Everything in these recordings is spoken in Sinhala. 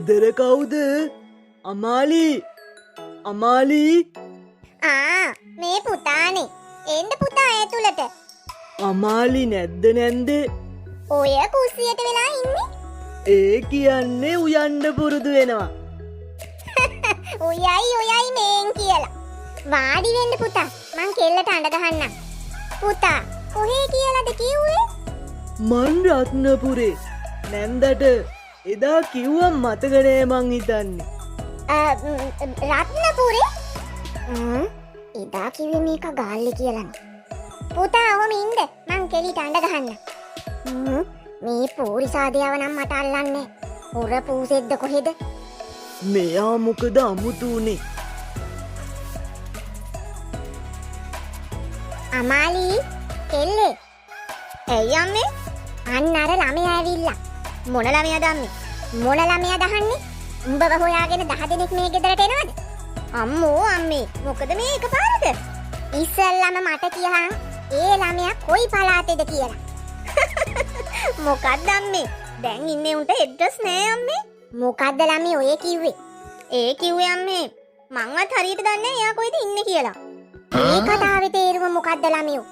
ගෙදර කවුද? අමාලි මේ පුතානේ. එන්න පුතා ඇතුළට. අමාලි නැද්ද නැන්දේ? ඔය කුස්සියට වෙලා ඉන්නේ. ඒ කියන්නේ උයන්න පුරුදු වෙනවා. උයයි මේන් කියලා. වාඩි වෙන්න පුතා. මං කෙල්ලට අඬ ගහන්නම්. පුතා කොහේ කියලාද කිව්වේ? මන් රත්නපුරේ. නැන්දට එදා කිව්වම් මතක නෑ මං හිතන්නේ. රත්නපුරේ? එදා කිව්වේ මේක ගාල්ලේ කියලානේ. පුතා ඔහම ඉන්න. මං කෙලිට අඬ ගහන්නම්. මේ පෝරිසාදියාව නම් මට අල්ලන්නේ. හොර පූසෙද්ද කොහෙද? මෙයා මොකද අමුතු උනේ? අමාලි කෙල්ලේ. ඇයි අම්මේ? අන්න අර ළමයා ඇවිල්ලා. මොන ළමයාද අම්මේ? මොන ළමයාද අහන්නේ? උඹව හොයාගෙන 10 දෙනෙක් මේ ගෙදරට එනවද? අම්මෝ අම්මේ මොකද මේ එකපාරට? ඉස්සල්ලාම මට කියහන් ඒ ළමයා කොයි පළාතේද කියලා. මොකක්ද අම්මේ? දැන් ඉන්නේ උන්ට ඇඩ්‍රස් නෑ අම්මේ. මොකක්ද ළමේ ඔය කිව්වේ? ඒ කිව්වේ අම්මේ මංවත් හරියට දන්නේ නෑ එයා කොහෙද ඉන්නේ කියලා. මේ කතාවේ තේරුම මොකක්ද ළමියෝ?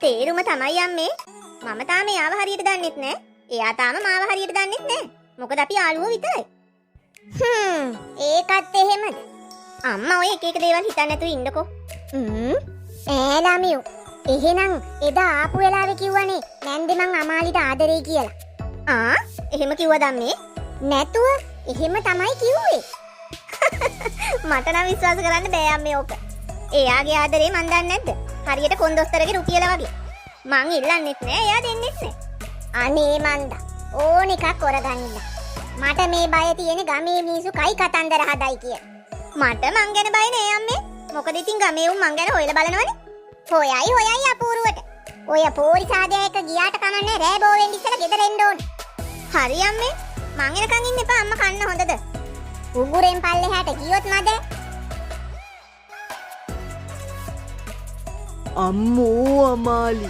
තේරුම තමයි අම්මේ මම තාම එයාව හරියට දන්නෙත් නෑ. එයා තාම මාව හරියට දන්නෙත් නෑ. මොකද අපි යාළුවෝ විතරයි. ඒකත් එහෙමද? අම්මා ඔය එක එක දේවල් හිතන්න නැතුව ඉන්නකෝ. ළමියෝ එහෙනම් එදා ආපු වෙලාවේ කිව්වනේ නැන්දේ මං අමාලිට ආදරේ කියලා. එහෙම කිව්වද අම්මේ? නැතුව එහෙම තමයි කිව්වේ. මට නම් විශ්වාස කරන්න බෑ අම්මේ ඕක. එයාගේ ආදරේ මන් දන්නේ නැද්ද? හරියට කොන්දොස්තරගේ රුපියල වගේ. මං ඉල්ලන්නෙත් නෑ එයා දෙන්නෙත් නෑ. අනේ මන්දා ඕන එකක් කරගන්න. මට මේ බය තියෙන ගමේ මිනිස්සු කයි කතන්දර හදයි කිය. මට මං ගැන බය නෑ අම්මේ. මොකද ඉතින් ගමේ උන් මං ගැන හොයලා බලනවනේ. හොයයි අපූරුවට. ඔය පෝරිසාදයා එක ගියාට කමන්නේ රෑ බෝ වෙන්න ඉස්සලා ගෙදර එන්න ඕනේ. හරි අම්මේ. මං එනකන් ඉන්න එපා අම්මා කන්න හොඳද? උගුරෙන් පල්ලෙහාට ගියොත් මද? අම්මෝ අමාලි.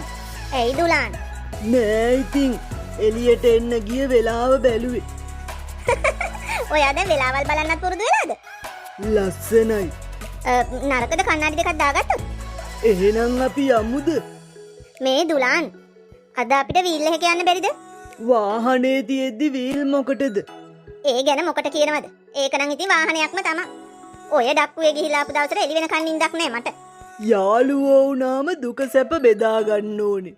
ඇයි දුලාන්? නෑ ඉතින් එළියට එන්න ගිය වෙලාව බැලුවේ. ඔයා දැන් වෙලාවල් බලන්නත් පුරුදු වෙලාද? ලස්සනයි. නරකද කණ්ණාඩි දෙකක් දාගත්තොත්? එහෙනම් අපි යමුද? මේ දුලාන් අද අපිට වීල් එකක යන්න බැරිද? වාහනේ තියෙද්දි වීල් මොකටද? ඒ ගැන මොකට කියනවද? ඒක නම් ඉතින් වාහනයක්ම තමයි. ඔය ඩක්කුවේ ගිහිලා ආපු දවසට එළි වෙනකන් නින්දක් නෑ මට. යාළුවෝ වුණාම දුක සැප බෙදා ගන්න ඕනේ.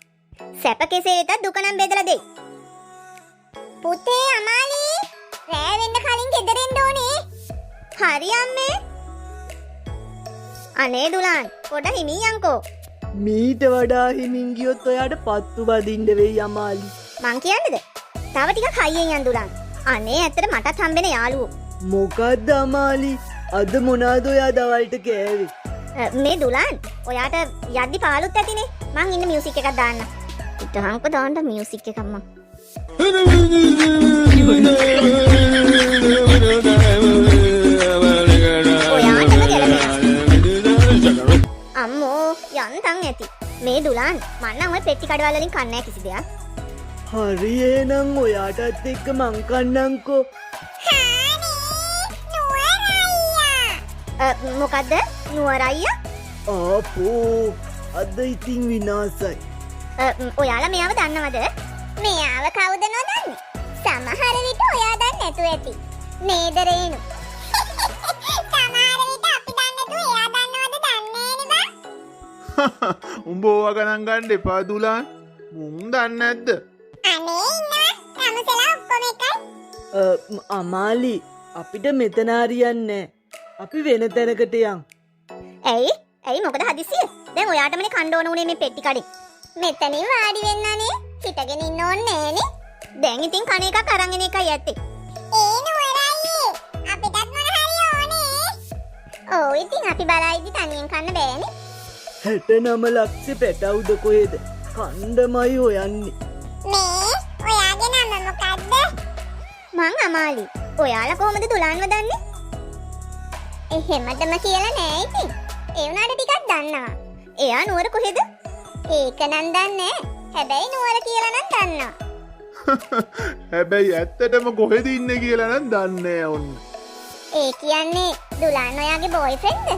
සැප කෙසේ වෙතත් දුක නම් බෙදලා දෙයි. පුතේ අමාලි රෑ වෙන්න කලින් ගෙදර එන්න ඕනේ. හරි අම්මේ. අනේ දුලාන් පොඩ හිමින් යන්කෝ. මීට වඩා හිමින් ගියොත් ඔයාට පත්තු බදින්න වෙයි අමාලි. මං කියන්නේද? තව ටිකක් හයියෙන් යන් දුලාන්. අනේ ඇත්තට මටත් හම්බෙන යාළුවෝ. මොකද්ද අමාලි? අද මොනවාද ඔයා දවල්ට කෑවේ? මේ දුලාන් ඔයාට යද්දි පාළුත් ඇතිනේ. මං ඉන්න මියුසික් එකක් දාන්න. ඉතහංක දාන්න මියුසික් එකක් මං. අම්මෝ යන්තම් ඇති. මේ දුලාන් මං නම් ඔය පෙට්ටි කඩවල වලින් කන්නේ නැහැ කිසි දෙයක්. හරි එහෙනම් ඔයාටත් එක්ක මං කන්නම්කෝ. මොකද්ද? නුවර අයියා? ආපෝ අද ඉතින් විනාසයි. ඔයාලා මෙයාව දන්නවද? මෙයාව කවුද නොදන්නේ? සමහර විට ඔයා දන්නේ නැතු ඇති. නේද රේනු? සමහර විට අපි දන්නේ නැතු එයා දන්නවද දන්නේ නේ බා. උඹ ඕවා ගණන් ගන්න එපා දුලාන්. මුන් දන්නේ නැද්ද? අනේ ඉන්නවා. රමුසලා ඔක්කොම එකයි. අමාලි අපිට මෙතන හරියන්නේ අපි වෙන තැනකට යන්. ඇයි මොකද හදිසිය? දැන් ඔයාටමනේ කන්න ඕන උනේ මේ පෙට්ටි කඩේ. මෙතනින් වාඩි වෙන්නනේ. හිටගෙන ඉන්න ඕනේ නෑනේ. දැන් ඉතින් කණ එකක් අරන් එන එකයි ඇත්තේ. ඒ නුවරයි. අපිටත් මොන හරි ඕනේ. ඔව් ඉතින් අපි බලයිදි තනියෙන් කන්න බෑනේ. 69 ලක්ෂෙ පැටවුද කොහෙද? කණ්ඩමයි හොයන්නේ. මේ ඔයාගේ නම මොකද්ද? මං අමාලි. ඔයාලා කොහමද දුලාන්ව දන්නේ? එහෙමදම කියලා නෑ ඉතින්. ඒ උනාට ටිකක් දන්නවා. එයා නුවර කොහෙද? ඒක නම් දන්නේ. හැබැයි නුවර කියලා නම් දන්නවා. හැබැයි ඇත්තටම කොහෙද ඉන්නේ කියලා නම් දන්නේ නැහැ ඔන්න. ඒ කියන්නේ දුලාන් ඔයාගේ බෝයිෆ්‍රෙන්ඩ්ද?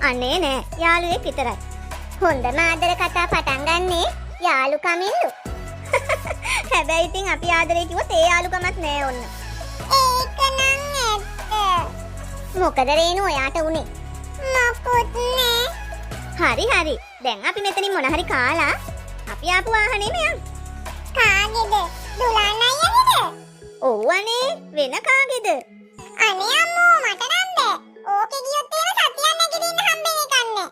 අනේ නෑ යාළුවෙක් විතරයි. හොඳම ආදර කතා පටන් ගන්නේ යාළුකමින්ලු. හැබැයි ඉතින් අපි ආදරේ කිව්වොත් ඒ යාළුකමක් නෑ ඔන්න. ඒක නම් ඇත්ත. මොකද රේනු ඔයාට උනේ? මොකුත් නෑ. හරි. දැන් අපි මෙතනින් මොන හරි කාලා අපි ආපු වාහනේම යන්. කාගේද? දුලාන් අයියාගේද? ඔව් අනේ වෙන කාගේද? අනේ අම්මෝ මට නම් බෑ. ඕකේ ගියොත් එහෙම සතියක් නැගිටින්න හම්බෙන්නේ කන්නේ.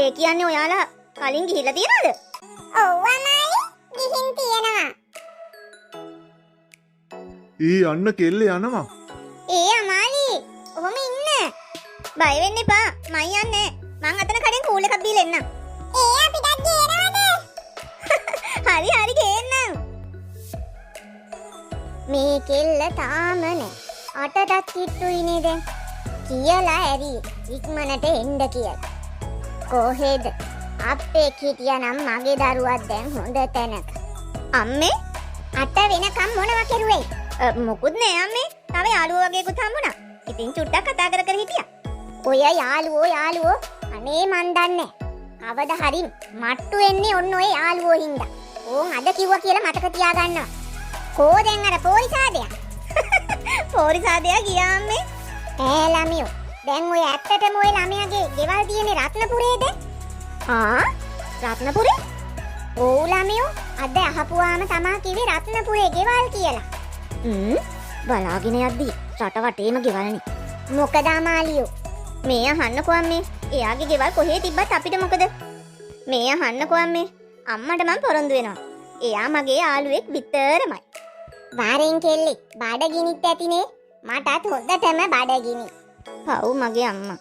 ඒ කියන්නේ ඔයාලා කලින් ගිහිල්ලා තියනවද? ඔව් අමයි ගිහින් තියනවා. යන්න කෙල්ල යනවා. ඒ අමාලි ඔහොම ඉන්න. බය වෙන්න එපා. මං යන්නේ. මං අතන කඩෙන් කූල් එකක් දීලා එන්නම්. ඒ අපිටත් ගේනවද? හරි ගේන්නම්. මේ කෙල්ල තාම නෑ. අටටත් කිට්ටුයිනේ දැන්. කියලා ඇරි ඉක්මනට එන්න කියලා. කොහෙද? අපේ හිටියානම් මගේ දරුවා දැන් හොඳ තැනක. අම්මේ අට වෙනකම් මොනවා කරුවේ? මොකුත් නෑ අම්මේ. තව යාළුවෝ වගේකුත් හම්බුණා. ඉතින් චුට්ටක් කතා කර හිටියා. ඔය යාළුවෝ අනේ මන් දන්නේ. කවදා හරි මට්ටු එන්නේ ඔන්න ඔය යාළුවෝ හින්දා. ඕන් අද කිව්වා කියලා මතක තියාගන්නවා. කෝ දැන් අර පොලිසාදයා. පොලිසාදයා ගියා අම්මේ. ළමියෝ දැන් ඔය ඇත්තටම ඔය ළමයාගේ ගෙවල් තියෙන්නේ රත්නපුරේද? රත්නපුරේ? ඔව් ළමියෝ අද අහපුවාම තමා කිව්වේ රත්නපුරේ ගෙවල් කියලා. බලාගෙන යද්දි රට වටේම ගෙවල්නේ. මොකද අමාලියෝ මේ අහන්නකෝ අම්මේ. එයාගේ ගෙවල් කොහේ තිබ්බත් අපිට මොකද? මේ අහන්නකෝ අම්මේ. අම්මට මම පොරොන්දු වෙනවා. එයා මගේ යාළුවෙක් විතරමයි. වාරෙන් කෙල්ලේ බඩගිනිත් ඇතිනේ. මටත් හොඳටම බඩගිනි. පව් මගේ අම්මා.